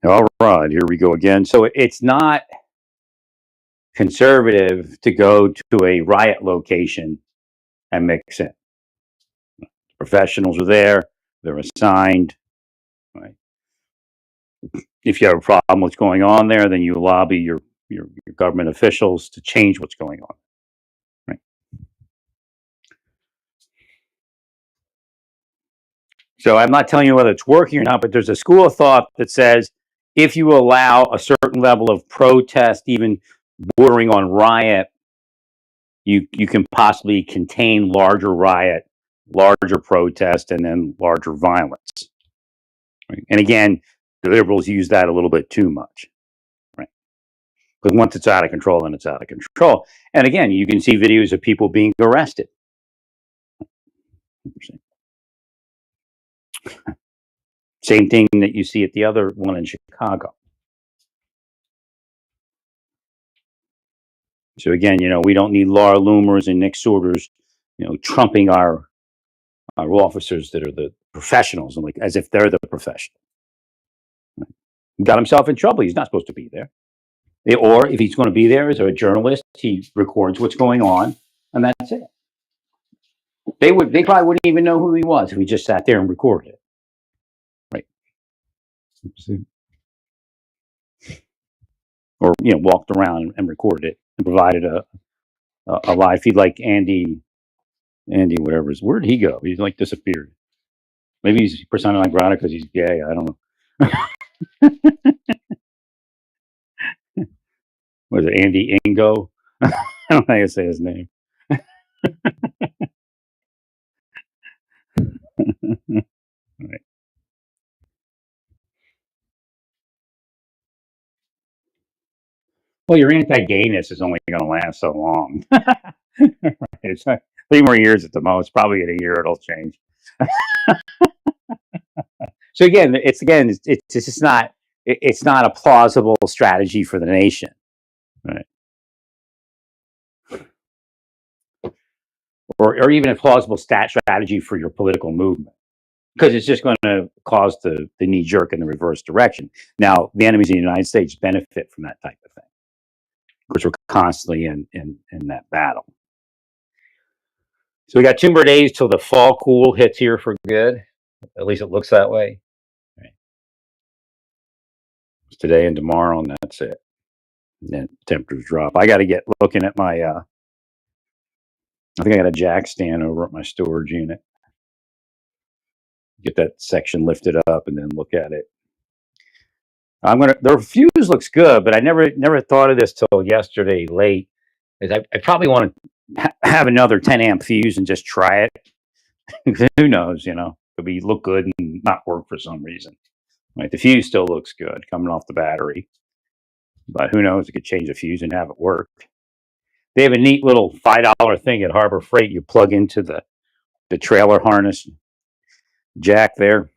All right, here we go again. So it's not conservative to go to a riot location and mix in. Professionals are there, they're assigned. Right? If you have a problem with what's going on there, then you lobby your government officials to change what's going on. Right? So I'm not telling you whether it's working or not, but there's a school of thought that says if you allow a certain level of protest, even bordering on riot, you can possibly contain larger riot, larger protest, and then larger violence. Right? And again, the liberals use that a little bit too much, right? Because once it's out of control, then it's out of control. And again, you can see videos of people being arrested. Same thing that you see at the other one in Chicago. So again, we don't need Laura Loomers and Nick Sorters, trumping our officers that are the professionals, and like as if they're the professional. Right? He got himself in trouble. He's not supposed to be there. Or if he's going to be there as a journalist, he records what's going on, and that's it. They probably wouldn't even know who he was if he just sat there and recorded it. Right. Or walked around and recorded it and provided a live feed like Andy whatever. Where did he go? He's like disappeared. Maybe he's persona non grata because he's gay. I don't know. Was it Andy Ingo? I don't know how to say his name. Right. Well, your anti-gayness is only going to last so long. Right. It's 3 more years at the most. Probably in a year it'll change. So again, it's just not it's not a plausible strategy for the nation, right? Or even a plausible strategy for your political movement, because it's just going to cause the knee jerk in the reverse direction. Now, the enemies of the United States benefit from that type of thing, because we're constantly in that battle. So we got 2 more days till the fall cool hits here for good. At least it looks that way. Right. It's today and tomorrow, and that's it. And then temperatures drop. I got to get looking at my. I think I got a jack stand over at my storage unit. Get that section lifted up and then look at it. The fuse looks good, but I never thought of this till yesterday late. Is I probably want to have another 10 amp fuse and just try it. Who knows? Could look good and not work for some reason. Right? The fuse still looks good coming off the battery, but who knows? It could change the fuse and have it work. They have a neat little $5 thing at Harbor Freight. You plug into the trailer harness jack there,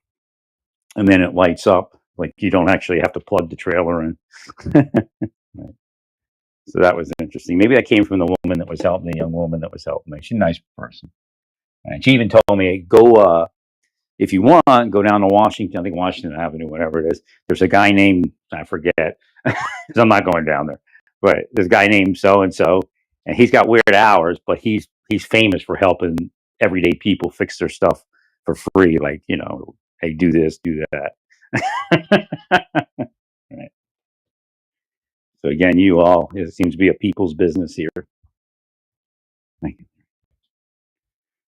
and then it lights up. Like you don't actually have to plug the trailer in. Right. So that was interesting. Maybe that came from the woman that was helping, the young woman that was helping me. She's a nice person. And she even told me, go, if you want, go down to Washington, I think Washington Avenue, whatever it is. There's a guy named, I forget, because I'm not going down there, but there's a guy named so-and-so, and he's got weird hours, but he's famous for helping everyday people fix their stuff for free. Like, hey, do this, do that. Right. So again, it seems to be a people's business here. Thank you.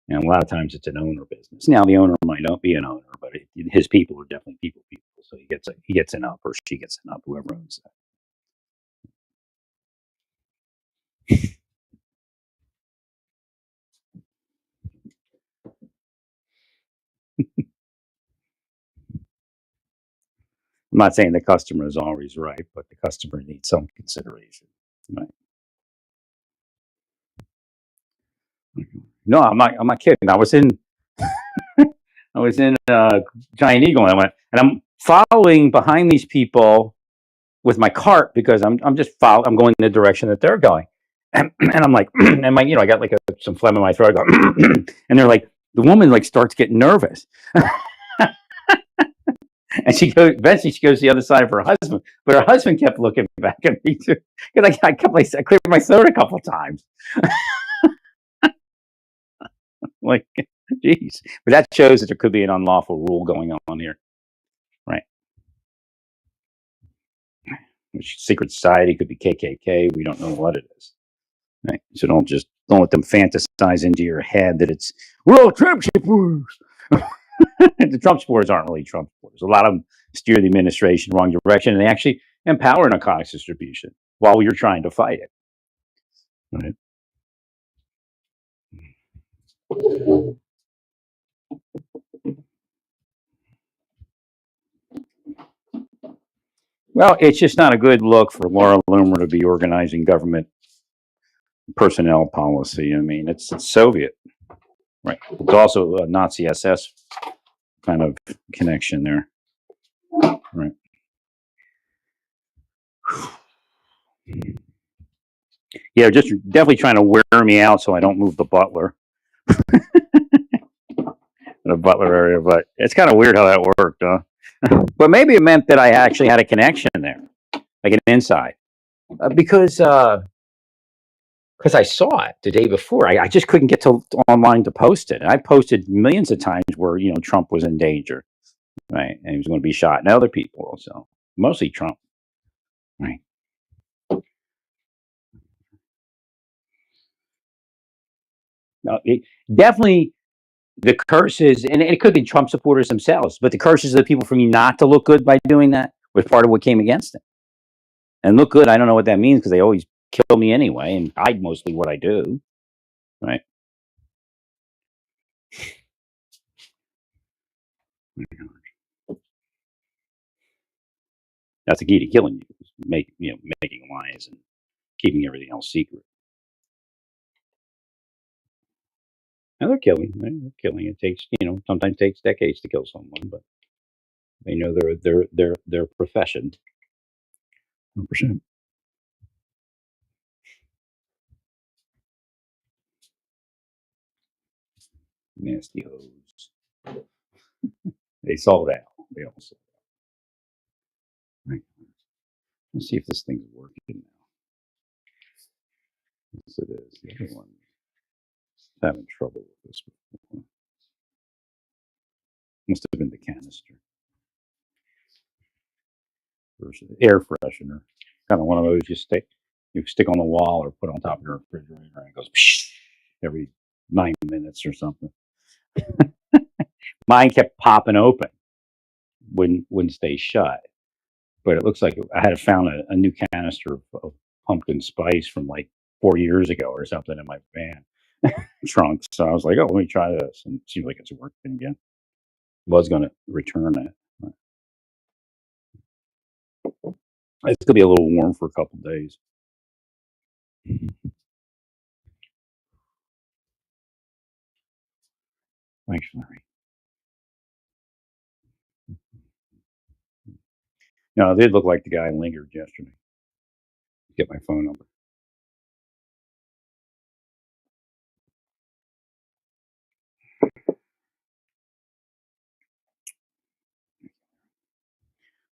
And a lot of times it's an owner business. Now the owner might not be an owner, but his people are definitely people. So he gets an up, or she gets an up, whoever owns that. I'm not saying the customer is always right, but the customer needs some consideration. Right? No, I'm not kidding. I was in Giant Eagle, and I'm following behind these people with my cart because I'm going in the direction that they're going, and I'm like, and I got like some phlegm in my throat. I go, and they're like, the woman like starts getting nervous. And she goes, eventually she goes to the other side of her husband, but her husband kept looking back at me too. Because I cleared my throat a couple times. Like, geez. But that shows that there could be an unlawful rule going on here. Right. Secret society could be KKK. We don't know what it is. Right. So don't let them fantasize into your head that it's, we're all Trump supporters. The Trump supporters aren't really Trump supporters. A lot of them steer the administration wrong direction, and they actually empower narcotics distribution while you're trying to fight it. Right. Well, it's just not a good look for Laura Loomer to be organizing government personnel policy. I mean, it's Soviet, right? It's also a Nazi SS kind of connection there, right? Yeah, just definitely trying to wear me out so I don't move the Butler, the Butler area. But it's kind of weird how that worked, huh? But maybe it meant that I actually had a connection there, like an inside, because I saw it the day before. I just couldn't get to online to post it, and I posted millions of times where Trump was in danger, right, and he was going to be shot, and other people also, mostly Trump, right. No, definitely the curses, and it could be Trump supporters themselves, but the curses of the people for me not to look good by doing that was part of what came against it. And look good, I don't know what that means because they always kill me anyway and hide mostly what I do, right? That's the key to killing you, is making lies and keeping everything else secret. And they're killing. They're killing. It takes, sometimes takes decades to kill someone, but they know their profession. 100%. Nasty hoes. They sold out. They all sold out. Right. Let's see if this thing's working now. Yes, it is. The other one is having trouble with this before. Must have been the canister versus air freshener. Kind of one of those you stick on the wall or put on top of your refrigerator, and it goes psh, every 9 minutes or something. Mine kept popping open, wouldn't stay shut. But it looks like I had found a new canister of pumpkin spice from like 4 years ago or something in my van trunk. So I was like, oh, let me try this, and it seems like it's working again. Was going to return it. It's gonna be a little warm for a couple days. Thanks, Larry. No, it did look like the guy lingered yesterday. Get my phone number.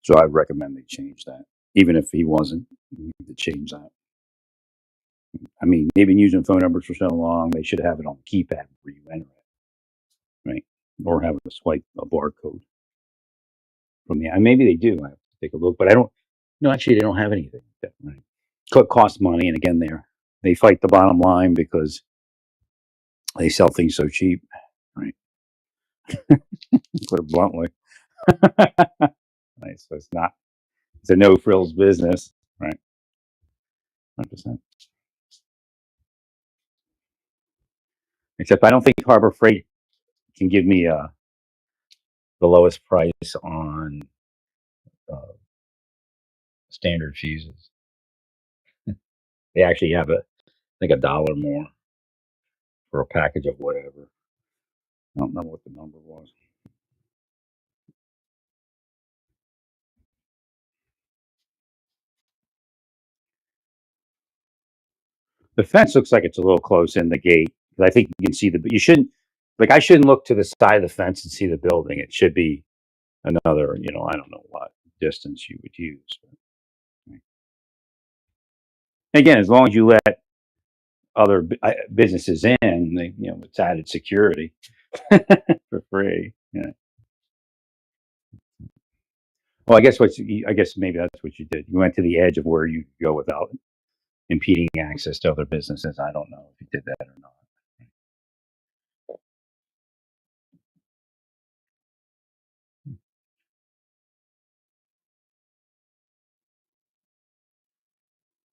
So I recommend they change that. Even if he wasn't, we need to change that. I mean, they've been using phone numbers for so long, they should have it on the keypad where you enter it, right? Or have a swipe a barcode from the. Maybe they do. I have to take a look, but I don't. No, actually, they don't have anything. That, right? Cost money, and again, they fight the bottom line because they sell things so cheap, right? Put it bluntly. Right, so it's a no frills business, right? 100%. Except I don't think Harbor Freight can give me the lowest price on uh, standard fuses. They actually have like $1 more for a package of whatever. I don't remember what the number was. The fence looks like it's a little close in the gate. I think you can see you shouldn't, like, I shouldn't look to the side of the fence and see the building. It should be another, I don't know what distance you would use. But again, as long as you let other businesses in, it's added security for free. Yeah. Well, I guess maybe that's what you did. You went to the edge of where you could go without impeding access to other businesses. I don't know if you did that or not.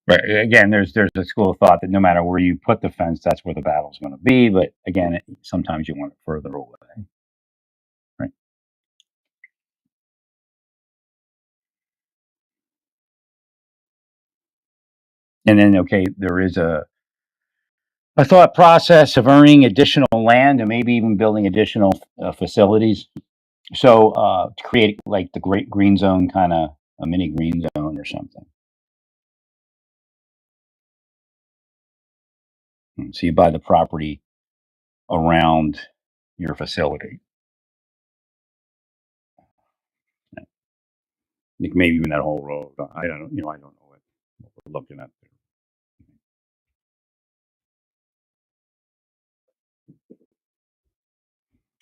Right. Again, there's a school of thought that no matter where you put the fence, that's where the battle's going to be. But again, sometimes you want it further away. Right. And then, okay, there is a thought process of earning additional land and maybe even building additional facilities. So to create like the great green zone, kind of a mini green zone or something. So you buy the property around your facility. Like maybe even that whole road. I don't know. I don't know what we're looking at there.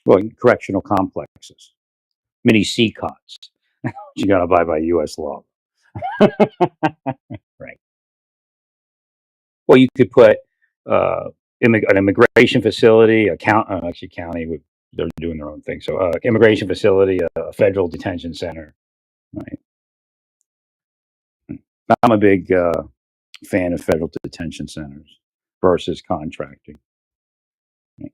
Well, correctional complexes, mini CCOTs. You got to abide by U.S. law, right? Well, you could put an immigration facility, actually county would they're doing their own thing. So immigration facility, a federal detention center. Right. I'm a big fan of federal detention centers versus contracting. Right.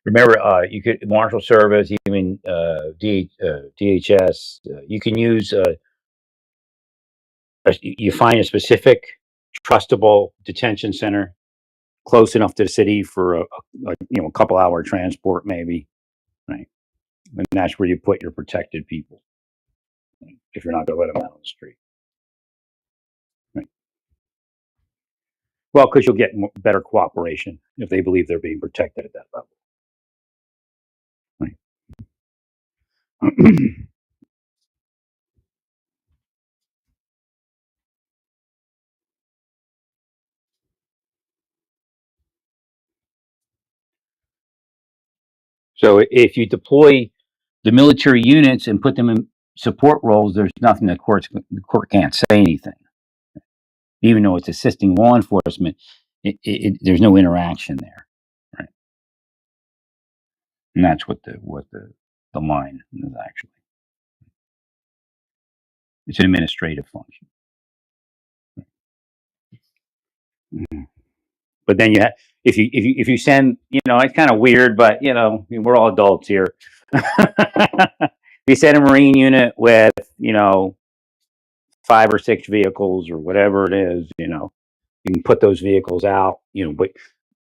Remember, you could Marshal Service, even DHS. You can use. You find a specific trustable detention center close enough to the city for a couple hour transport, maybe. Right, and that's where you put your protected people. Right? If you're not going to let them out on the street. Right. Well, because you'll get better cooperation if they believe they're being protected at that level. Right. So if you deploy the military units and put them in support roles, there's nothing the court can't say anything, even though it's assisting law enforcement. There's no interaction there, right? And that's what the line is actually. It's an administrative function. Mhm. But then if you send, it's kind of weird, but we're all adults here. If you send a Marine unit with 5 or 6 vehicles or whatever it is, you can put those vehicles out, but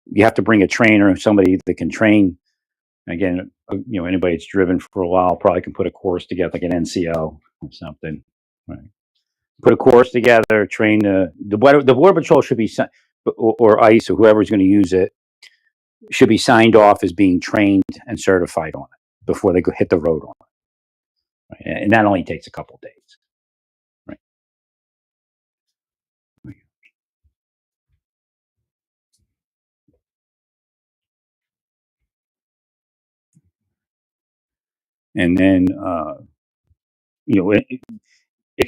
you have to bring a trainer, somebody that can train. Again, anybody that's driven for a while probably can put a course together, like an NCO or something. Right. Put a course together, train the border patrol should be or ICE or whoever's going to use it should be signed off as being trained and certified on it before they go hit the road on it. Right? And that only takes a couple days. Right. And then it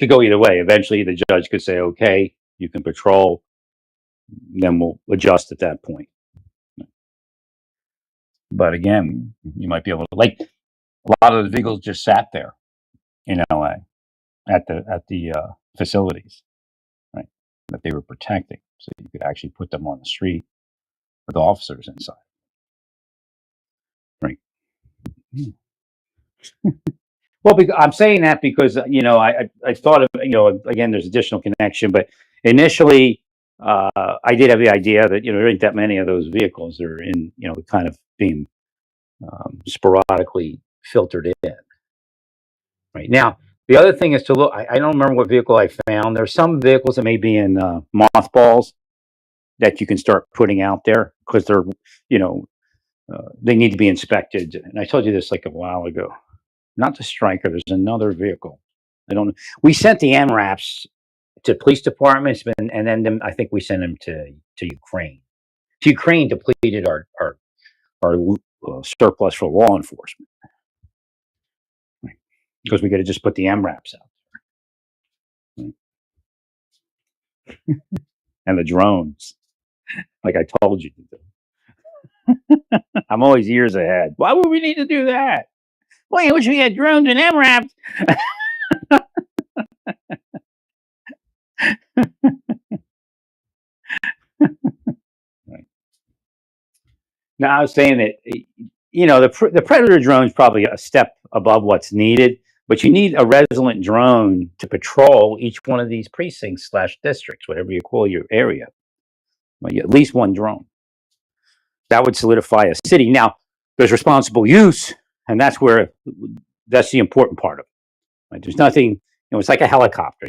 could go either way. Eventually, the judge could say, "Okay, you can patrol." Then we'll adjust at that point. But again, you might be able to like a lot of the vehicles just sat there in LA at the facilities, right? That they were protecting, so you could actually put them on the street with officers inside, right? Well, I'm saying that because I thought of again there's additional connection, but initially I did have the idea that there ain't that many of those vehicles that are in kind of being sporadically filtered in. Right now, The other thing is to look. I don't remember what vehicle I found. There's some vehicles that may be in mothballs that you can start putting out there because they're, you know, they need to be inspected. And I told you this like a while ago. Not the Striker. There's another vehicle. I don't know. We sent the MRAPs to police departments, and then I think we sent them to Ukraine. To Ukraine depleted our surplus for law enforcement, right? Because we got to just put the MRAPs out, right? And the drones, like I told you to do. I'm always years ahead. Why would we need to do that? Boy, I wish we had drones and MRAPs. Right. Now I was saying that the Predator drone is probably a step above what's needed, but you need a resilient drone to patrol each one of these precincts slash districts, whatever you call your area. Well, at least one drone that would solidify a city. Now there's responsible use, and that's the important part of it. Right? There's nothing, it's like a helicopter,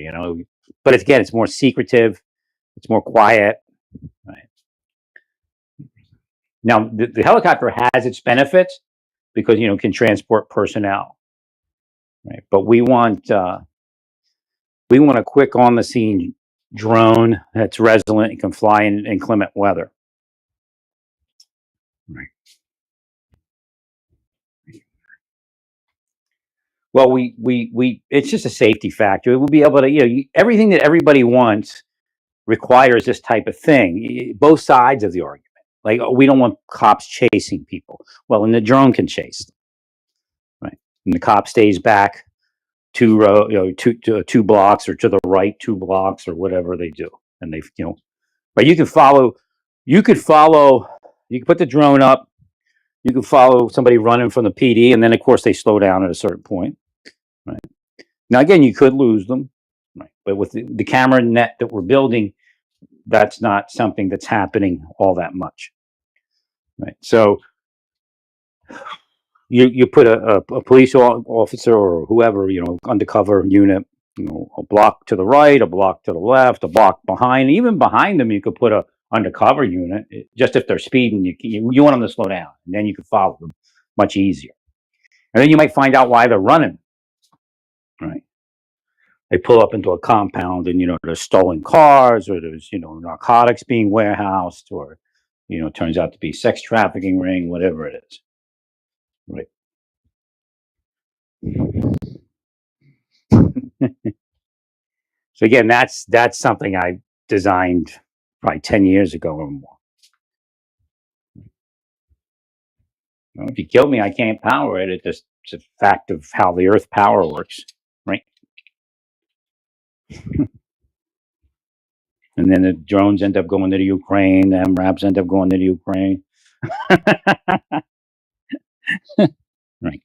but again, it's more secretive, it's more quiet. Right? Now, the helicopter has its benefits because it can transport personnel, right? But we want a quick on the scene drone that's resilient and can fly in inclement weather. Right. Well, we it's just a safety factor. It will be able to, everything that everybody wants requires this type of thing. Both sides of the argument. Like, we don't want cops chasing people. Well, and the drone can chase them, right? And the cop stays back two blocks or to the right 2 blocks or whatever they do, and but you can follow. You could follow. You can put the drone up. You can follow somebody running from the PD, and then of course they slow down at a certain point. Right now, again, you could lose them, right? But with the camera net that we're building, that's not something that's happening all that much, right? So you put a police officer or whoever, undercover unit, a block to the right, a block to the left, a block behind. Even behind them, you could put a undercover unit. Just if they're speeding, you want them to slow down, and then you can follow them much easier. And then you might find out why they're running. Right? They pull up into a compound, and there's stolen cars, or there's narcotics being warehoused, or turns out to be sex trafficking ring, whatever it is. Right. So again, that's something I designed probably 10 years ago or more. If you kill me, I can't power it. It's a fact of how the Earth power works, right? And then the drones end up going to the Ukraine. The MRAPs end up going to the Ukraine. Right.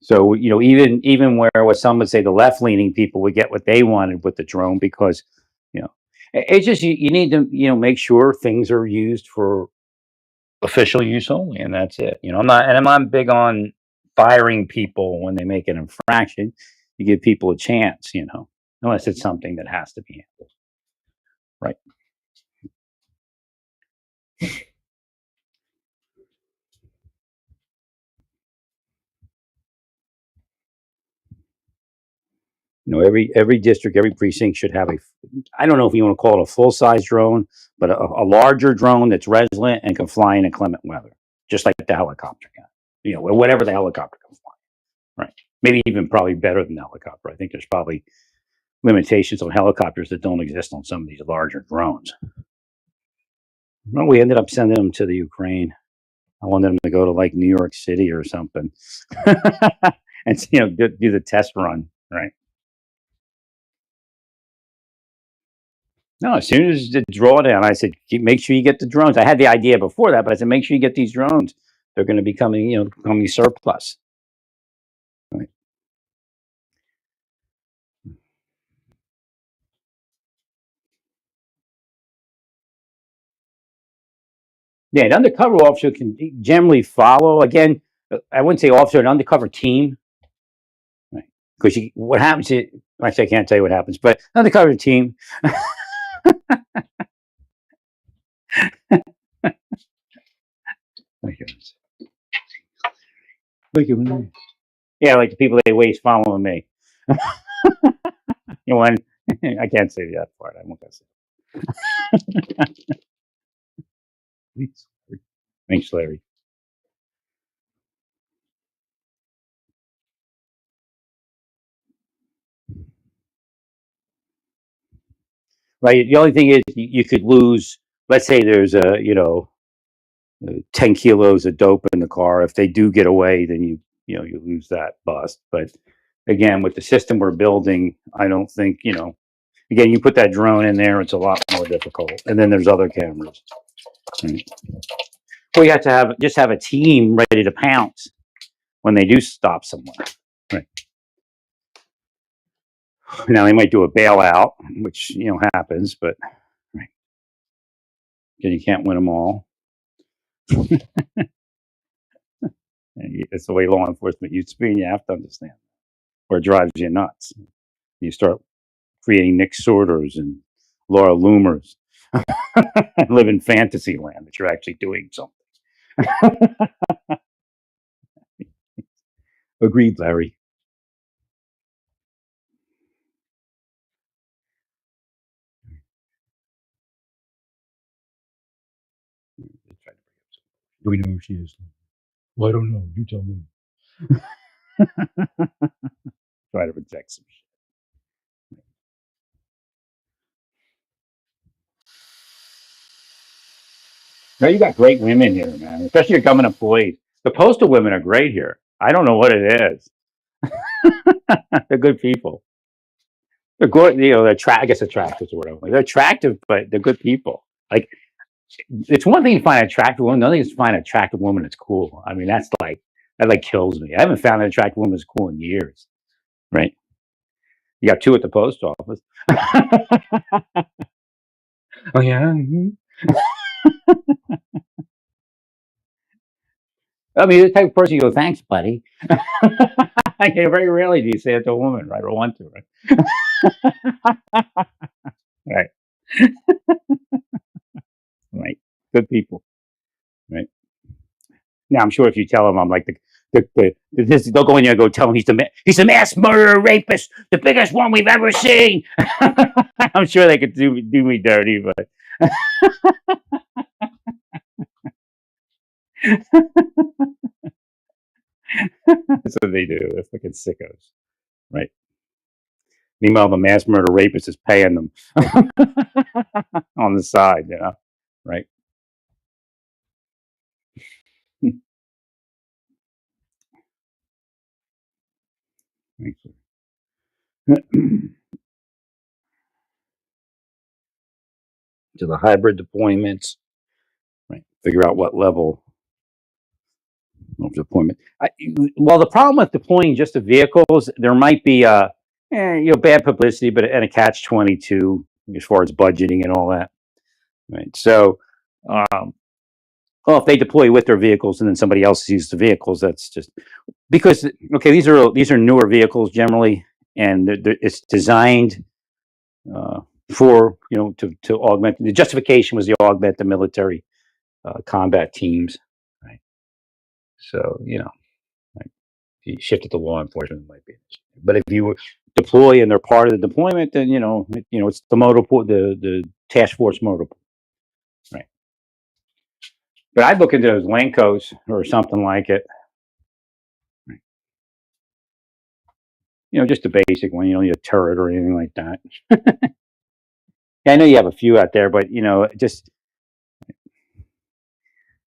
So even where what some would say the left leaning people would get what they wanted with the drone, because it's just you need to make sure things are used for official use only, and that's it. I'm not big on firing people when they make an infraction. You give people a chance, unless it's something that has to be handled. Right. Every district, every precinct should have I don't know if you want to call it a full size drone, but a larger drone that's resilient and can fly in inclement weather, just like the helicopter can. Whatever the helicopter can fly. Right. Maybe even probably better than the helicopter. I think there's probably limitations on helicopters that don't exist on some of these larger drones. Well, we ended up sending them to the Ukraine. I wanted them to go to like New York City or something, and do the test run. Right. No, as soon as the drawdown, I said, Make sure you get the drones." I had the idea before that, but I said, "Make sure you get these drones. They're going to be becoming surplus." Right. Yeah, an undercover officer can generally follow. Again, I wouldn't say officer, an undercover team, right? Because what happens? Actually, I can't tell you what happens, but undercover team. My goodness. Look at me. Yeah, like the people they waste following me. You know, when I can't say that part. I won't say. Thanks, thanks, Larry. Right. The only thing is, you could lose. Let's say there's 10 kilos of dope in the car. If they do get away, then you lose that bust. But again, with the system we're building, I don't think. Again, you put that drone in there, it's a lot more difficult. And then there's other cameras. Right? Well, you have to have a team ready to pounce when they do stop somewhere. Right. Now they might do a bailout, which happens, but right. You can't win them all. It's the way law enforcement used to be, and you have to understand, or it drives you nuts. You start creating Nick Sorters and Laura Loomers and live in fantasy land that you're actually doing something. Agreed, Larry. Do we know who she is? Well, I don't know. You tell me. Try to protect some shit. No, you got great women here, man. Especially your government employees. The postal women are great here. I don't know what it is. They're good people. They're good. I guess attractive or whatever. They're attractive, but they're good people. Like, it's one thing to find an attractive woman. Another thing is to find an attractive woman that's cool. I mean, that kills me. I haven't found an attractive woman that's cool in years. Right? You got two at the post office. Oh yeah. Mhm. I mean, the type of person you go, thanks, buddy. Very rarely do you say it to a woman, right? Or want to, right? Right. Right. Good people. Right. Now, I'm sure if you tell them I'm like they'll go in there and go tell him he's a mass murderer, rapist, the biggest one we've ever seen. I'm sure they could do me dirty, but that's what they do. They're fucking sickos, right? Meanwhile, the mass murder rapist is paying them on the side, right? To the hybrid deployments, right? Figure out what level of deployment. Well, the problem with deploying just the vehicles, there might be bad publicity, but and a catch-22 as far as budgeting and all that, right? So, well, if they deploy with their vehicles and then somebody else uses the vehicles, that's just because okay, these are newer vehicles generally, and it's designed for to augment. The justification was to augment the military combat teams, right? So like, if you shift it to law enforcement, it might be an issue. But if you deploy and they're part of the deployment, then it's the motor pool, the task force motor pool, right? But I'd look into those Lancos or something like it. Right? Just a basic one. You don't need a turret or anything like that. Yeah, I know you have a few out there, but just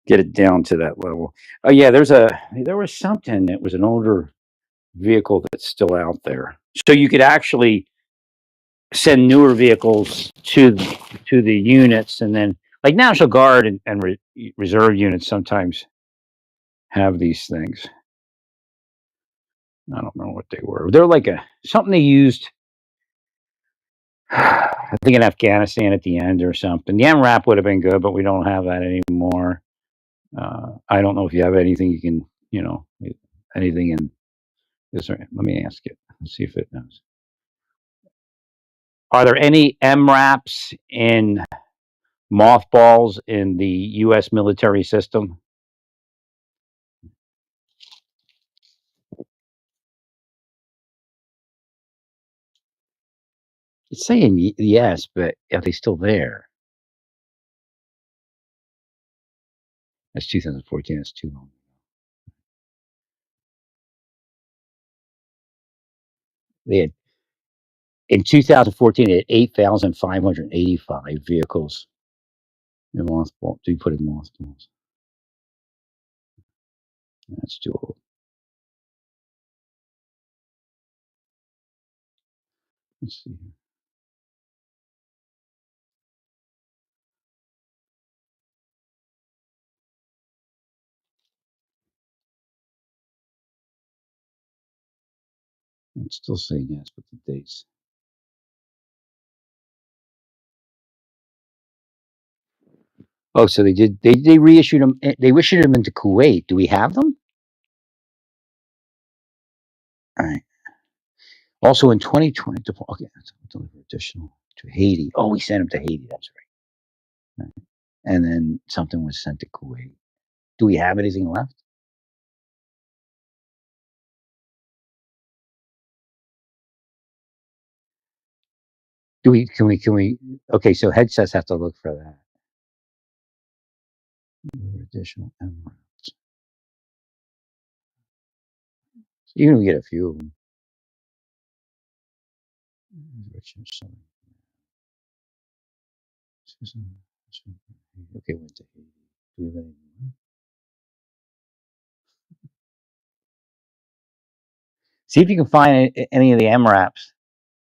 get it down to that level. Oh yeah, there was something that was an older vehicle that's still out there, so you could actually send newer vehicles to the units, and then like National Guard and reserve units sometimes have these things. I don't remember what they were. They're like something they used. I think in Afghanistan at the end or something. The MRAP would have been good, but we don't have that anymore. I don't know if you have anything you can, anything in this. Let me ask it. Let's see if it knows. Are there any MRAPs in mothballs in the U.S. military system? It's saying yes, but are they still there? That's 2014. That's too long. They had in 2014. They had 8,585 vehicles in mothballs. Do you put in mothballs? That's too old. Let's see. It's still saying yes, but the dates. Oh, so they did. They reissued them. They issued them into Kuwait. Do we have them? All right. Also in 2020, okay, deliver additional to Haiti. Oh, we sent them to Haiti. That's right. Right. And then something was sent to Kuwait. Do we have anything left? Do we? Can we? Okay, so headsets have to look for that. Deliver additional emeralds. So even if we get a few of them. Okay, went to Haiti. Do we have anything left? See if you can find any of the MRAPs.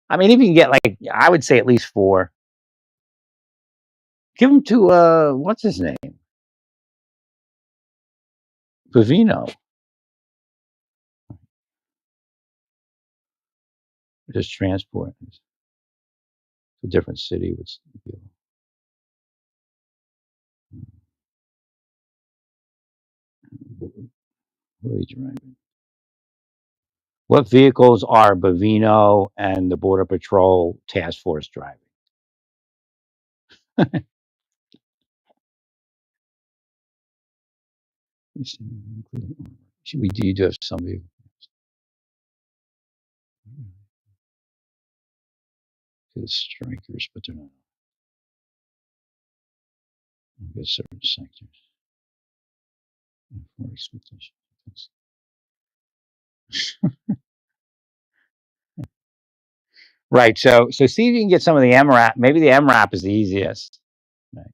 I mean, if you can get like, I would say at least 4. Give them to what's his name, Bavino. Just transport to a different city. What's what are they driving? What vehicles are Bavino and the Border Patrol Task Force driving? We do have some vehicles. The strikers, but they're not. I guess certain sectors. For expectation. Right. So see if you can get some of the MRAP. Maybe the MRAP is the easiest. Right.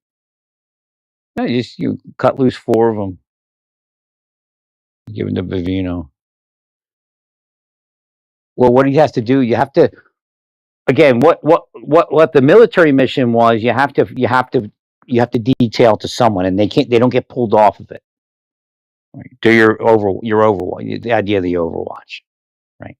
No, you cut loose 4 of them. Give them to Bavino. Well, what he has to do, you have to again. What the military mission was, you have to detail to someone, and they can't. They don't get pulled off of it. Right. Do your Overwatch. The idea of the Overwatch. Right.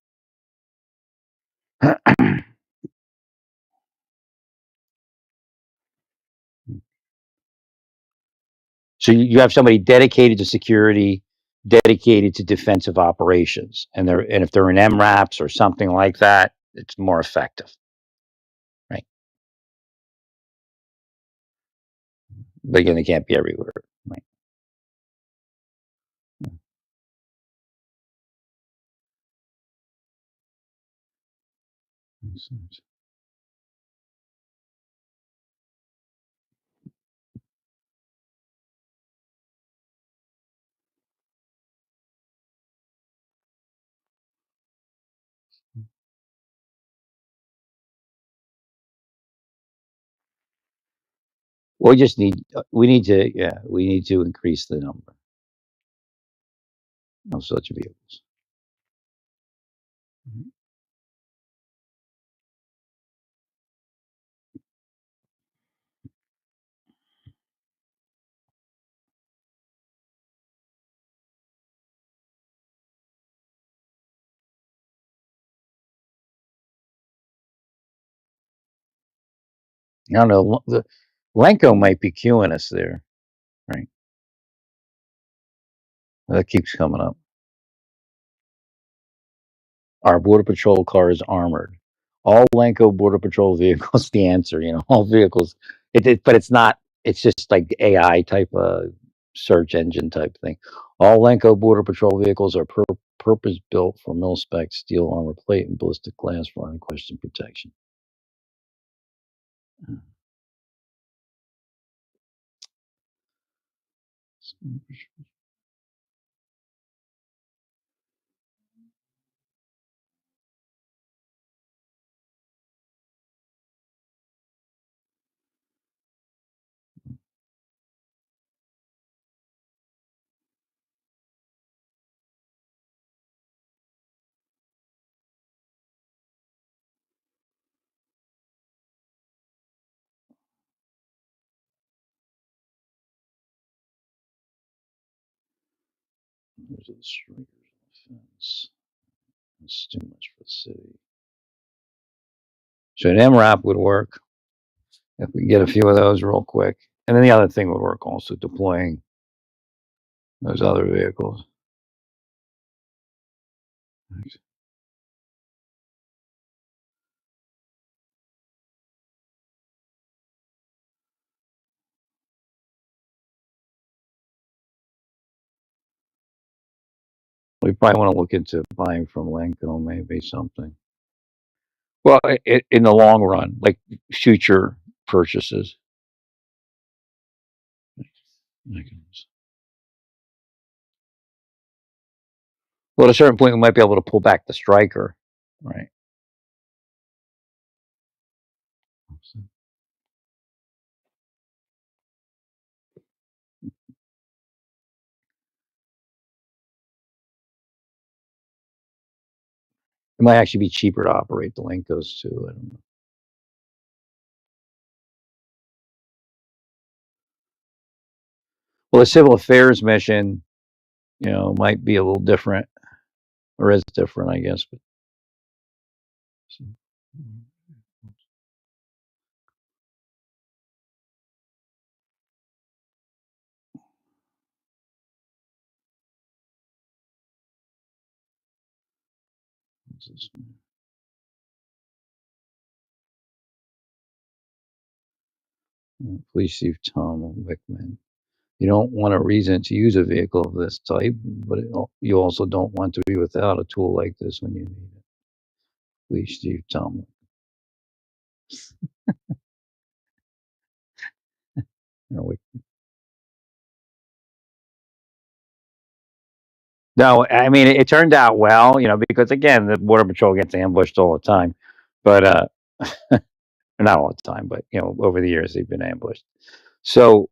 So you have somebody dedicated to security, dedicated to defensive operations, and if they're in MRAPs or something like that, it's more effective, right? But again, they can't be everywhere, right? We need to increase the number of such vehicles. I don't know. The Lenko might be queuing us there, right? That keeps coming up. Our border patrol car is armored. All Lenco border patrol vehicles. The answer, all vehicles. But it's not. It's just like AI type search engine type thing. All Lenco border patrol vehicles are purpose built for mil spec steel armor plate and ballistic glass for unquestioned protection. There's the strikers on the fence. That's too much for the city. So an MRAP would work if we get a few of those real quick. And then the other thing would work also, deploying those other vehicles. We probably want to look into buying from Lenco, maybe something. Well, in the long run, like future purchases. Well, at a certain point, we might be able to pull back the striker, right? It might actually be cheaper to operate the Lencos too. I don't know. Well, the civil affairs mission, might be a little different, or is different, I guess. But so, what's this one? Police Chief Tom Wickman. You don't want a reason to use a vehicle of this type, but you also don't want to be without a tool like this when you need it. Police Chief Tom. No, I mean it turned out well, because again, the border patrol gets ambushed all the time, but not all the time, but over the years they've been ambushed. So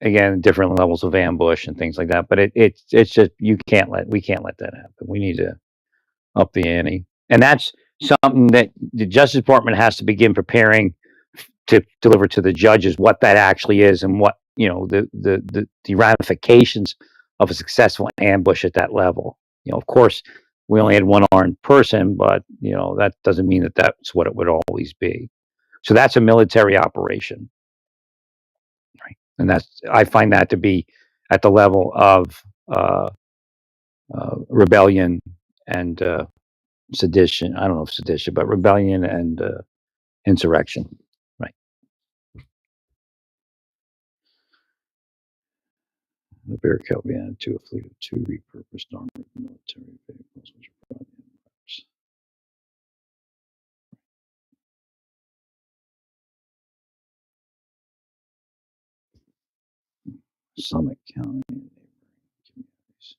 again, different levels of ambush and things like that. But it's just we can't let that happen. We need to up the ante, and that's something that the Justice Department has to begin preparing to deliver to the judges what that actually is and what the ramifications of a successful ambush at that level. Of course, we only had one armed person, but that doesn't mean that that's what it would always be. So that's a military operation, right? And I find that to be at the level of rebellion and sedition. I don't know if sedition, but rebellion and insurrection, right? The Bearcat will be added to a fleet of 2 repurposed armored military vehicles, which are brought in reps. Summit County and neighboring communities.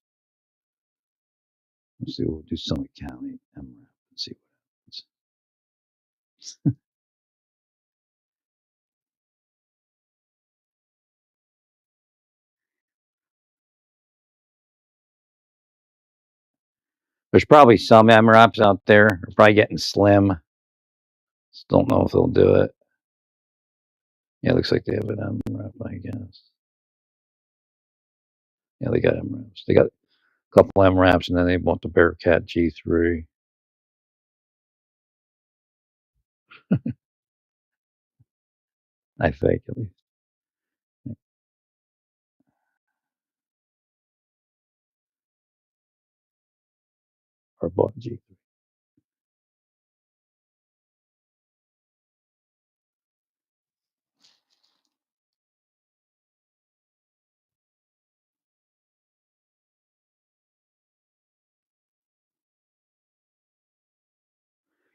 Let's see, we'll do Summit County MRAP and see what happens. There's probably some MRAPs out there. They're probably getting slim. Just don't know if they'll do it. Yeah, it looks like they have an MRAP, I guess. Yeah, they got MRAPs. They got a couple MRAPs, and then they bought the Bearcat G3. I think, at least. or bought G3.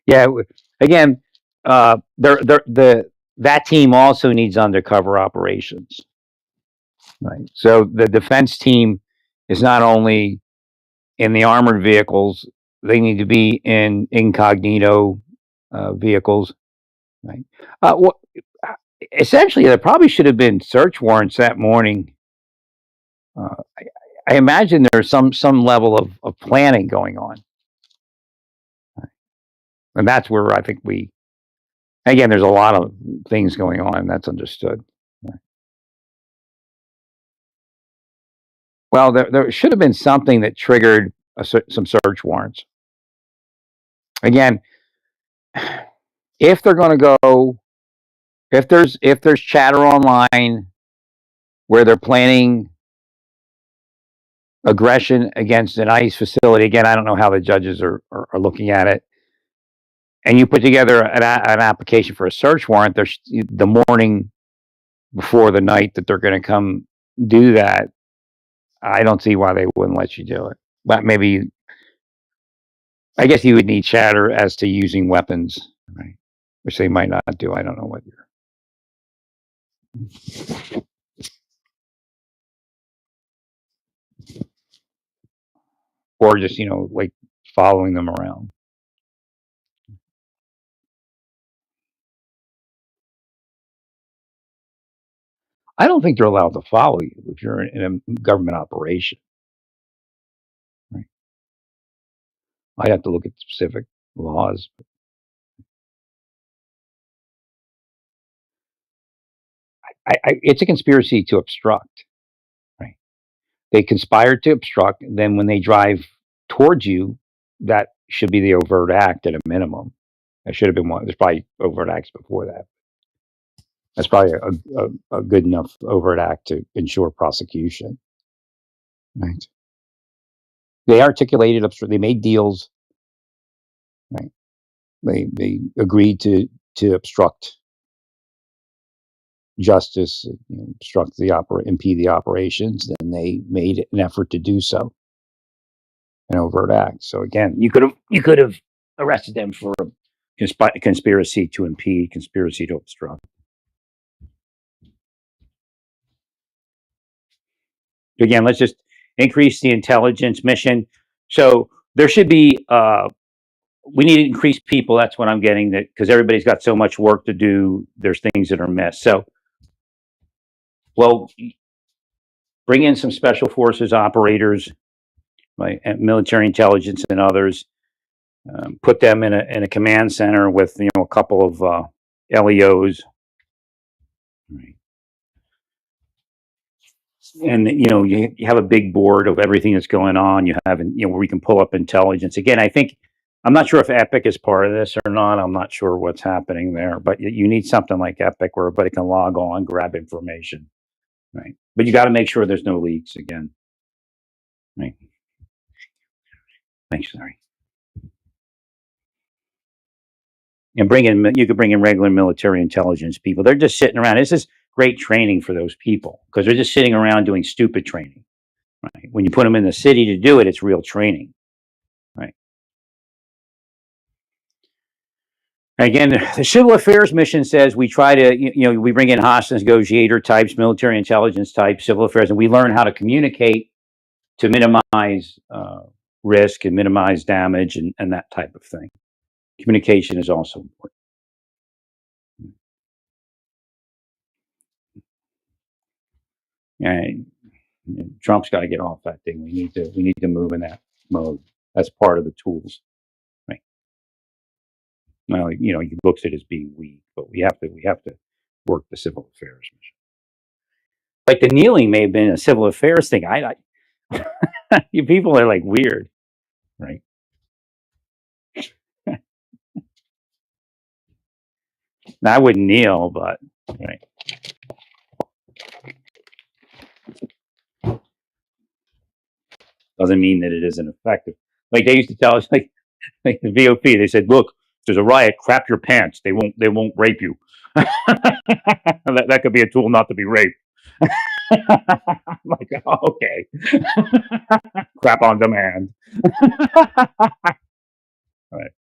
Yeah. Again, that team also needs undercover operations. Right. So the defense team is not only in the armored vehicles; they need to be in incognito vehicles. Right. What essentially there probably should have been search warrants that morning. I imagine there's some level of planning going on, and that's where I think we again there's a lot of things going on. That's understood. Well, there should have been something that triggered some search warrants. Again, if they're going to go, if there's chatter online where they're planning aggression against an ICE facility, again, I don't know how the judges are looking at it. And you put together an application for a search warrant, there's the morning before the night that they're going to come do that. I don't see why they wouldn't let you do it. But maybe, I guess you would need chatter as to using weapons, right? Which they might not do. I don't know what you're. Or just, like following them around. I don't think they're allowed to follow you if you're in a government operation. Right? I'd have to look at specific laws. It's a conspiracy to obstruct. Right? They conspired to obstruct. And then when they drive towards you, that should be the overt act at a minimum. That should have been one. There's probably overt acts before that. That's probably a good enough overt act to ensure prosecution. Right? They articulated, they made deals. Right? They agreed to obstruct justice, obstruct impede the operations. Then they made an effort to do so, an overt act. So again, you could have arrested them for conspiracy to impede, conspiracy to obstruct. Again, let's just increase the intelligence mission. So there should be. We need to increase people. That's what I'm getting. That because everybody's got so much work to do. There's things that are missed. So, well, bring in some special forces operators, right, and military intelligence and others. Put them in a command center with a couple of LEOs. Right. And you have a big board of everything that's going on. You have where we can pull up intelligence. Again, I think I'm not sure if Epic is part of this or not. I'm not sure what's happening there, but you need something like Epic where everybody can log on, grab information, right? But you got to make sure there's no leaks again, right? Thanks, sorry. And you could bring in regular military intelligence people. They're just sitting around. This is great training for those people because they're just sitting around doing stupid training. Right? When you put them in the city to do it, it's real training. Right? Again, the civil affairs mission says we try to, we bring in hostage negotiator types, military intelligence types, civil affairs, and we learn how to communicate to minimize risk and minimize damage and that type of thing. Communication is also important. And Trump's got to get off that thing. We need to move in that mode. That's part of the tools, right? Now, he looks at it as being weak, but we have to work the civil affairs mission. Like the kneeling may have been a civil affairs thing. You people are like weird, right? Now, I wouldn't kneel, but right. Doesn't mean that it isn't effective. like they used to tell us, like the VOP. They said, "Look, if there's a riot, crap your pants. They won't rape you." That could be a tool not to be raped. I'm like, oh, okay, crap on demand. Right.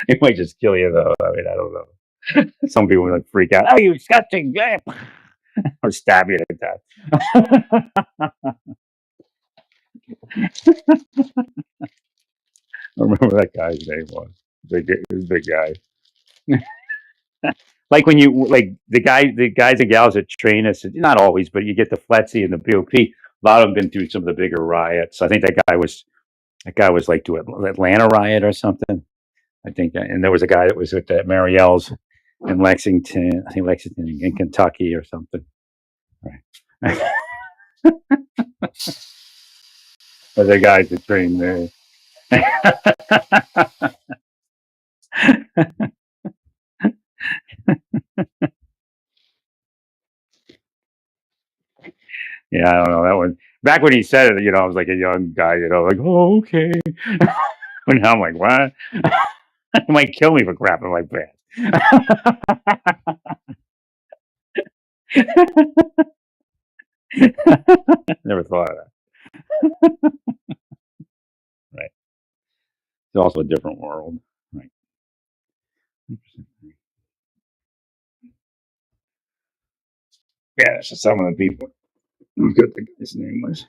It might just kill you though. I mean, I don't know. Some people would like freak out. Oh, you disgusting! Or stab you to death. I remember that guy's name was. Big, he was a big guy. Like when you like the guys and gals that train us. Not always, but you get the FLETC and the BOP. A lot of them been through some of the bigger riots. I think that guy was like to Atlanta riot or something. I think, and there was a guy that was at the Marielle's in Lexington. I think Lexington in Kentucky or something. Right. But the guys that train there. Yeah, I don't know that one. Back when he said it, I was like a young guy, like, oh, okay. But now I'm like, what? He might kill me for crapping my pants. Never thought of that. Right. It's also a different world. Right. Yeah, so some of the people. I forget the guy's name was.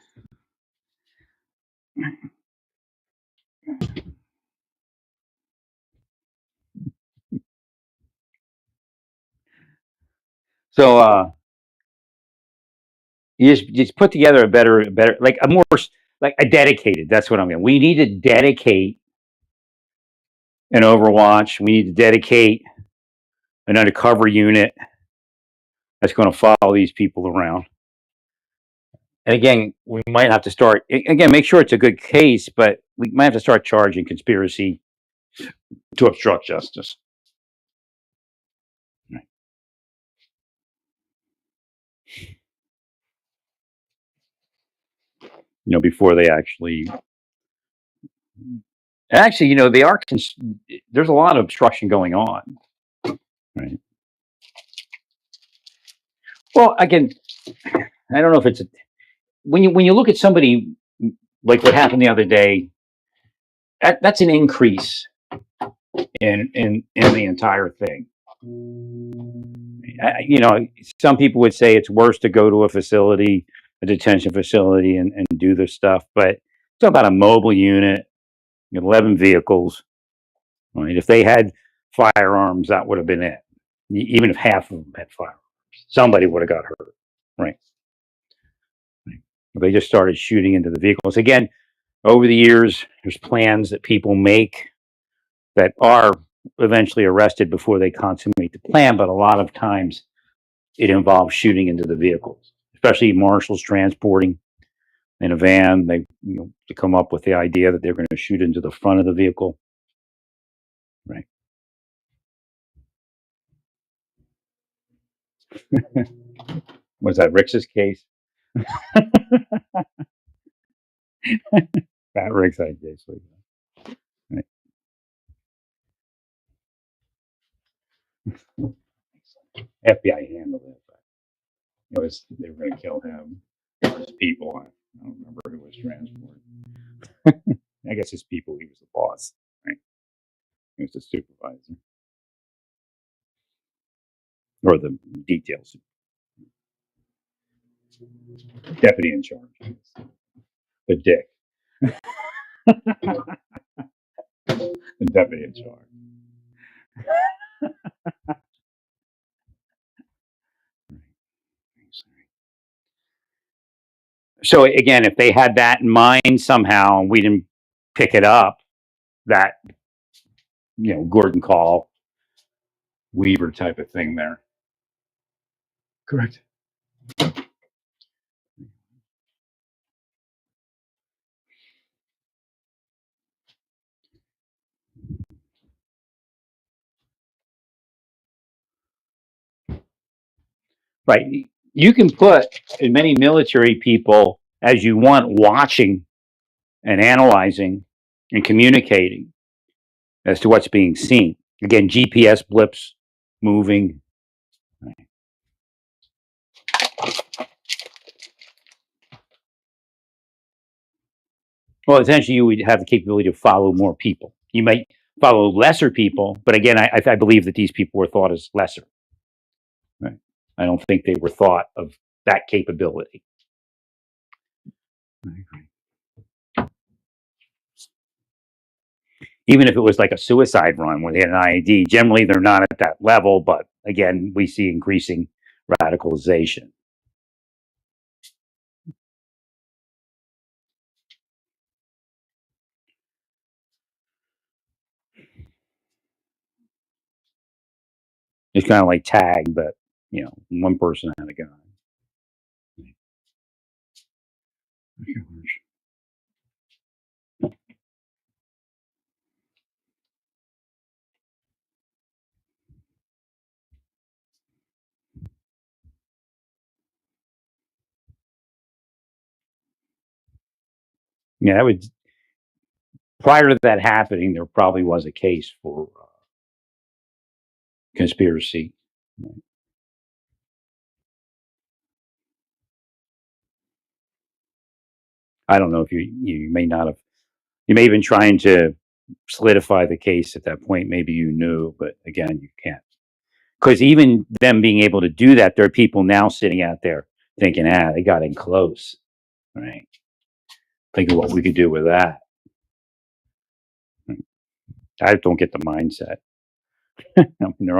So you just put together a better, like a more like a dedicated. That's what I mean. We need to dedicate an Overwatch. We need to dedicate an undercover unit that's going to follow these people around. And again, we might have to start again. Make sure it's a good case, but we might have to start charging conspiracy to obstruct justice. Right. Before they actually they are. There's a lot of obstruction going on. Right. Well, again, I don't know if it's when you look at somebody like what happened the other day. That's an increase in the entire thing. Some people would say it's worse to go to a detention facility, and do this stuff, but it's about a mobile unit, 11 vehicles. Right? If they had firearms, that would have been it. Even if half of them had firearms, somebody would have got hurt. Right? They just started shooting into the vehicles. Again, over the years, there's plans that people make that are eventually arrested before they consummate the plan, but a lot of times it involves shooting into the vehicles, especially marshals transporting in a van. They to come up with the idea that they're going to shoot into the front of the vehicle. Right. Was that Rick's case? That Rick's case. Right. FBI handled it, but they were going to kill him. His people. I don't remember who was transported. I guess his people. He was the boss. Right. He was the supervisor or the details deputy in charge. The dick. The deputy in charge. So again, if they had that in mind somehow, and we didn't pick it up, that Gordon Call Weaver type of thing there. Correct. Right. You can put as many military people as you want watching and analyzing and communicating as to what's being seen. Again, GPS blips moving. Well, essentially, you would have the capability to follow more people. You might follow lesser people, but again, I believe that these people were thought as lesser. Right? I don't think they were thought of that capability. Even if it was like a suicide run where they had an IED, generally they're not at that level, but again, we see increasing radicalization. It's kind of like tag, but one person had a gun. Yeah, that would. Prior to that happening, there probably was a case for conspiracy. I don't know if you may not have. You may have been trying to solidify the case at that point. Maybe you knew, but again, you can't. Because even them being able to do that, there are people now sitting out there thinking, they got in close, right? Think of what we could do with that. I don't get the mindset. I mean,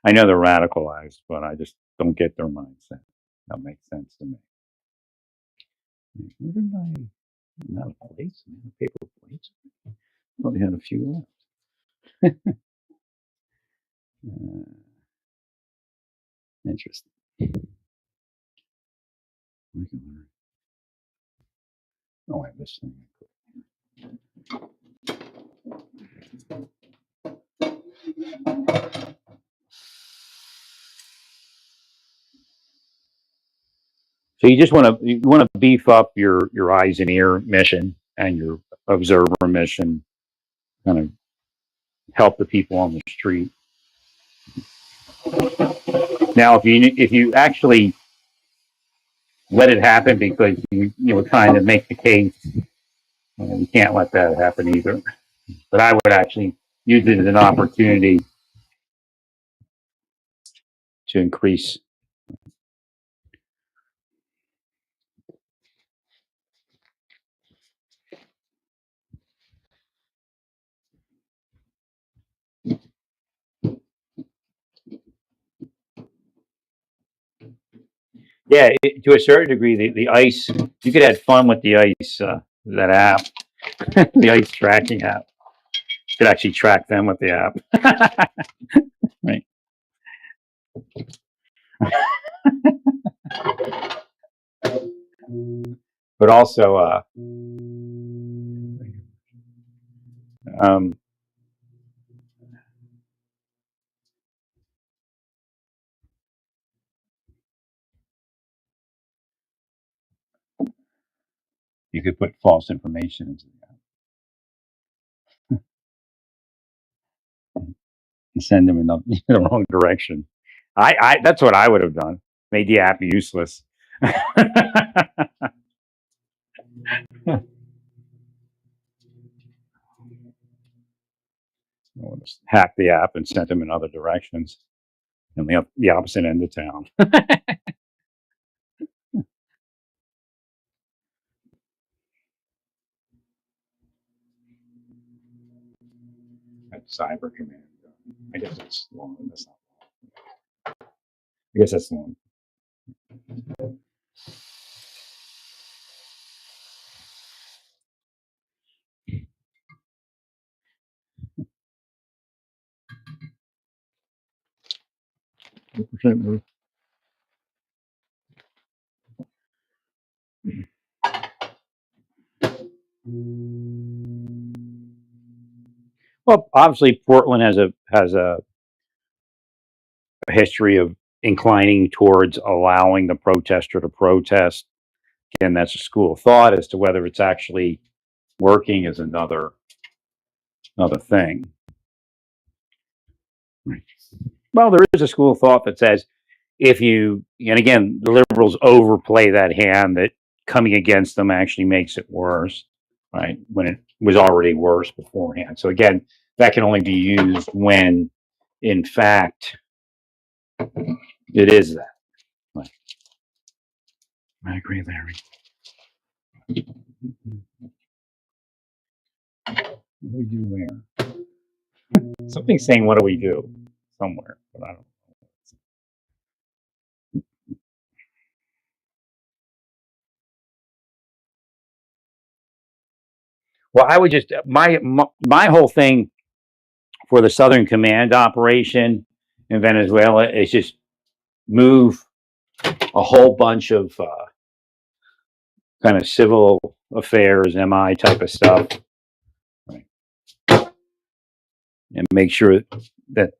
I know they're radicalized, but I just don't get their mindset. That makes sense to me. Where did I'm out of plates? Paper plates. Probably had a few left. Interesting. Oh, I have this thing. So you just want to beef up your eyes and ear mission and your observer mission, kind of help the people on the street. Now, if you actually let it happen because you were trying to make the case, you can't let that happen either. But I would actually use it as an opportunity to increase. Yeah, to a certain degree, the ice, you could have fun with the ice, that app, the ice tracking app. You could actually track them with the app. Right. But also, you could put false information into the app and send them in the wrong direction. That's what I would have done. Made the app useless. Just hack the app and sent them in other directions, and the opposite end of town. At Cyber Command. I guess that's long. That's not long. I guess that's long. Well, obviously, Portland has a history of inclining towards allowing the protester to protest. Again, that's a school of thought. As to whether it's actually working is another another thing. Well, there is a school of thought that says if you, and again, the liberals overplay that hand that coming against them actually makes it worse, right? When it was already worse beforehand. So again, that can only be used when, in fact, it is that. Right. I agree, Larry. What do we do where? Something's saying, "What do we do?" somewhere, but I don't. Well, I would just my whole thing for the Southern Command operation in Venezuela is just move a whole bunch of kind of civil affairs, MI type of stuff, right? And make sure that,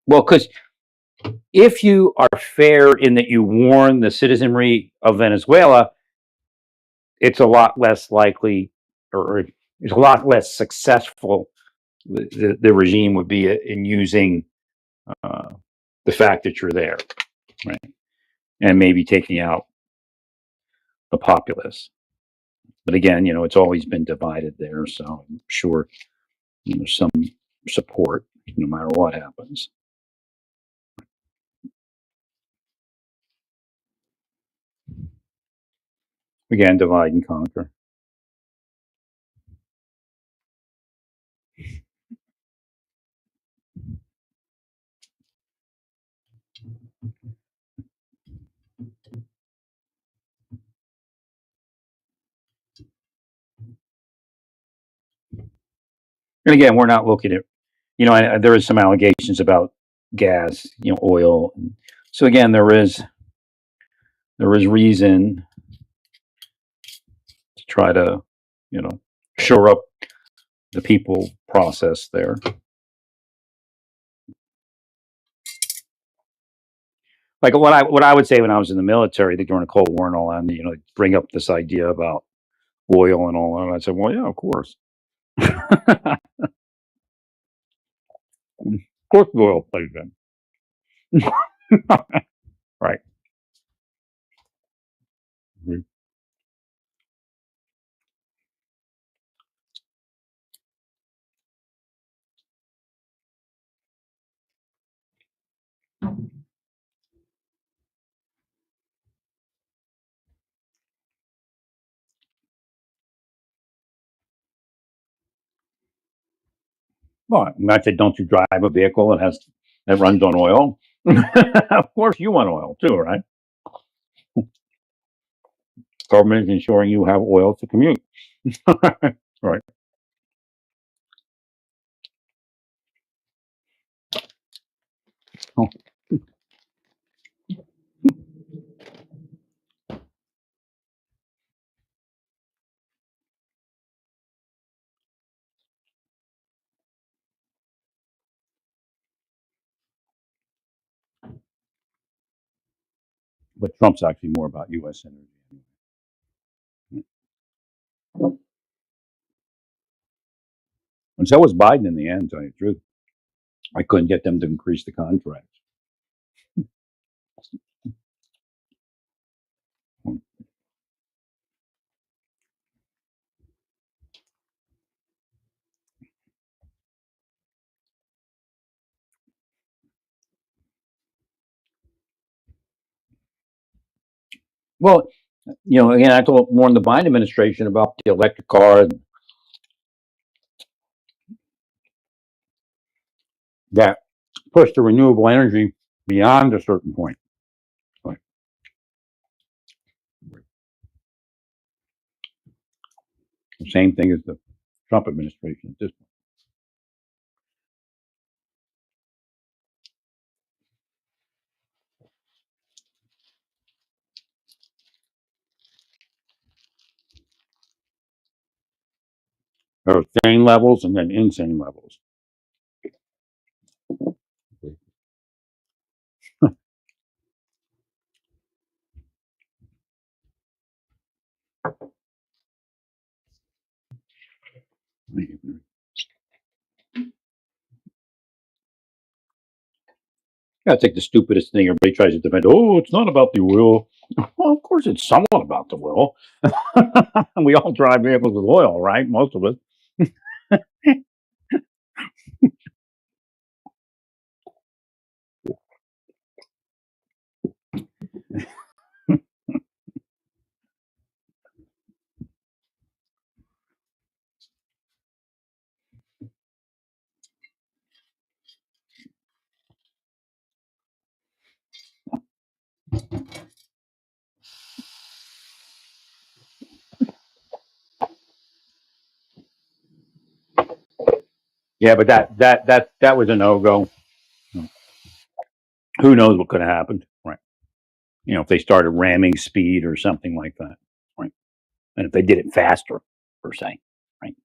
well, because if you are fair in that you warn the citizenry of Venezuela, it's a lot less likely, or it's a lot less successful. The regime would be in using uh, the fact that you're there, right, and maybe taking out the populace. But again, it's always been divided there, so I'm sure there's some support no matter what happens. Again, divide and conquer. And again, we're not looking at, there is some allegations about gas, oil. So again, there is reason to try to, shore up the people process there. Like what I would say when I was in the military, during the Cold War and all that, bring up this idea about oil and all that. I said, well, yeah, of course. Of course, oil plays in. Right. Well, I said, don't you drive a vehicle that runs on oil? Of course, you want oil too, right? Government is ensuring you have oil to commute. Right. Oh, but Trump's actually more about U.S. energy. And so was Biden in the end, to tell you the truth. I couldn't get them to increase the contracts. Well, again, I told warned the Biden administration about the electric car that pushed the renewable energy beyond a certain point. Like, the same thing as the Trump administration at this point. There are sane levels and then insane levels. That's like the stupidest thing. Everybody tries to defend. Oh, it's not about the oil. Well, of course, it's somewhat about the oil. We all drive vehicles with oil, right? Most of us. Yeah, but that was a no go. Who knows what could have happened, right? If they started ramming speed or something like that, right? And if they did it faster, per se, right?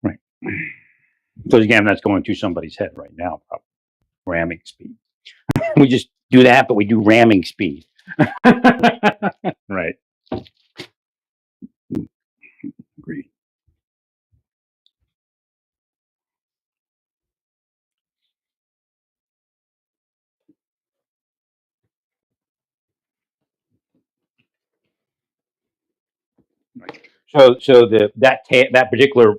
Right. So again, that's going through somebody's head right now, probably ramming speed. We just do that, but we do ramming speed. Right. Agreed. Right. So that particular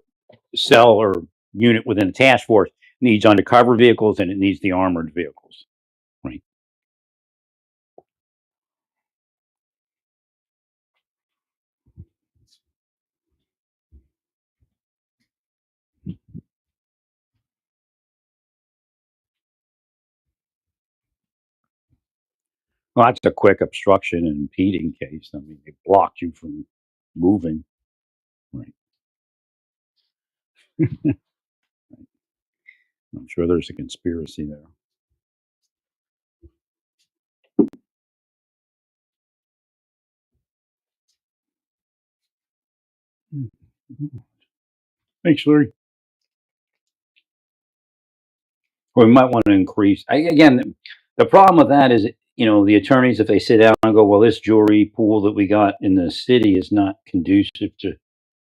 cell or unit within the task force needs undercover vehicles and it needs the armored vehicles. Right. Well, that's a quick obstruction and impeding case. I mean, they blocked you from moving. Right. I'm sure there's a conspiracy there. Thanks, Larry. Well, we might want to increase. Again, the problem with that is, the attorneys, if they sit down and go, well, this jury pool that we got in the city is not conducive to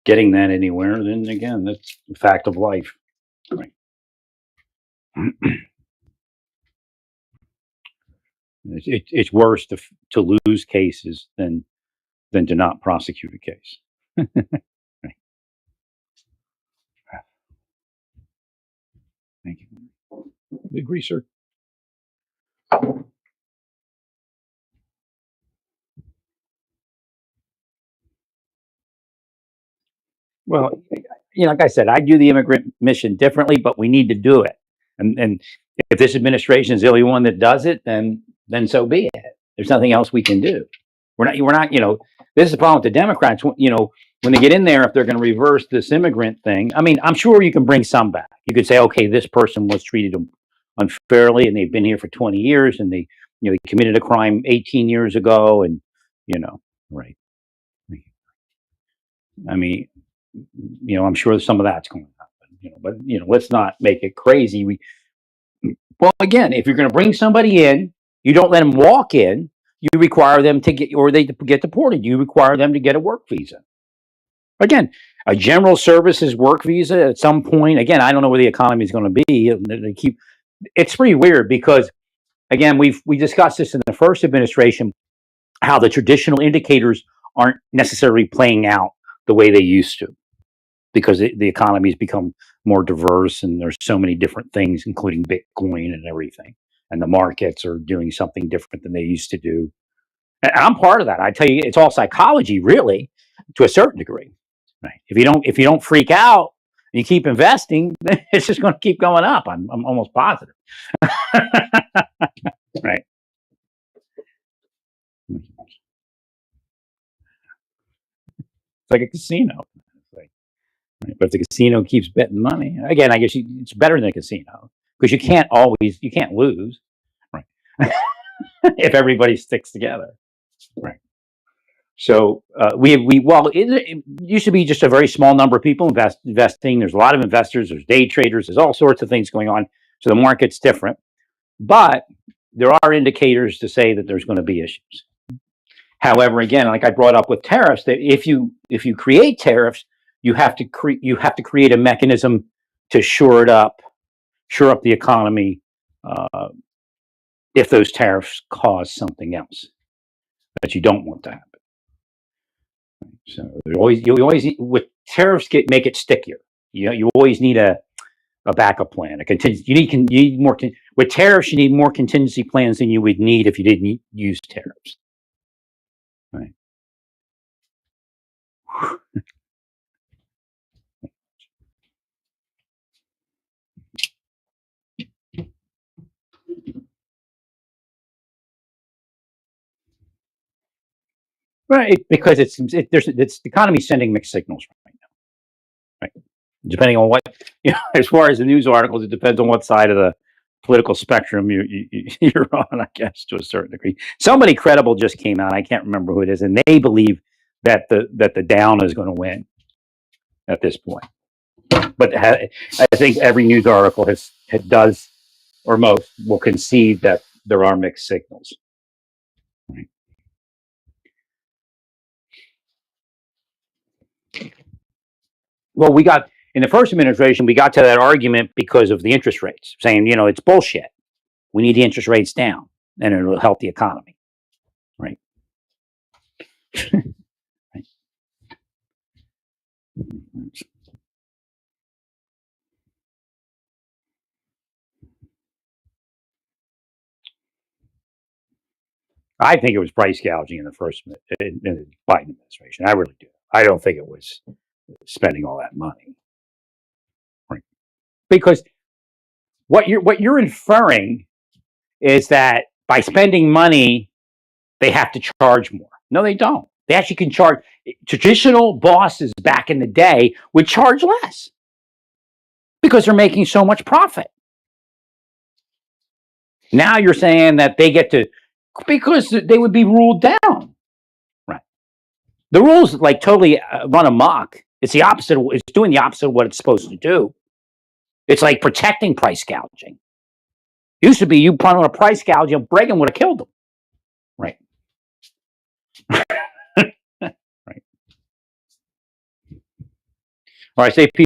getting that anywhere, then again, that's a fact of life. Right. It's worse to lose cases than to not prosecute a case. Right. Thank you. I agree, sir. Well, like I said, I do the immigrant mission differently, but we need to do it. And if this administration is the only one that does it, then so be it. There's nothing else we can do. We're not. This is the problem with the Democrats. When they get in there, if they're going to reverse this immigrant thing, I mean, I'm sure you can bring some back. You could say, okay, this person was treated unfairly, and they've been here for 20 years, and they committed a crime 18 years ago, and right. I mean, I'm sure some of that's going to happen. But let's not make it crazy. Well, again, if you're going to bring somebody in, you don't let them walk in. You require them to get, or they get deported. You require them to get a work visa. Again, a general services work visa at some point. Again, I don't know where the economy is going to be. They keep. It's pretty weird because, again, we discussed this in the first administration, how the traditional indicators aren't necessarily playing out the way they used to, because the economy has become more diverse and there's so many different things, including Bitcoin and everything. And the markets are doing something different than they used to do. And I'm part of that. I tell you, it's all psychology, really, to a certain degree. Right? If you don't freak out and you keep investing, it's just going to keep going up. I'm almost positive. Right. It's like a casino. Right? But if the casino keeps betting money, again, I guess it's better than a casino because you can't lose. Right. If everybody sticks together. Right. So it used to be just a very small number of people investing. There's a lot of investors. There's day traders. There's all sorts of things going on. So the market's different, but there are indicators to say that there's going to be issues. However, again, like I brought up with tariffs, that if you create tariffs, you have to create a mechanism to shore up the economy uh, if those tariffs cause something else that you don't want to happen. So you always with tariffs make it stickier. You always need a backup plan, a contingency. You need more with tariffs. You need more contingency plans than you would need if you didn't use tariffs. Right. Right, because the economy sending mixed signals right now. Right, depending on what as far as the news articles, it depends on what side of the political spectrum you're on, I guess, to a certain degree. Somebody credible just came out. I can't remember who it is, and they believe that the down is going to win at this point. But I think every news article does, or most will concede that there are mixed signals. Right. Well, we got in the first administration, we got to that argument because of the interest rates, saying it's bullshit. We need the interest rates down, and it'll help the economy. Right. Right. I think it was price gouging in the Biden administration. I really do. I don't think it was spending all that money. Right. Because what you're inferring is that by spending money, they have to charge more. No, they don't. They actually can charge. Traditional bosses back in the day would charge less because they're making so much profit. Now you're saying that they get to, because they would be ruled down. Right. The rules like totally run amok. It's the opposite. It's doing the opposite of what it's supposed to do. It's like protecting price gouging. It used to be you put on a price gouge, Reagan would have killed them. Right. Right. All right. Say peace.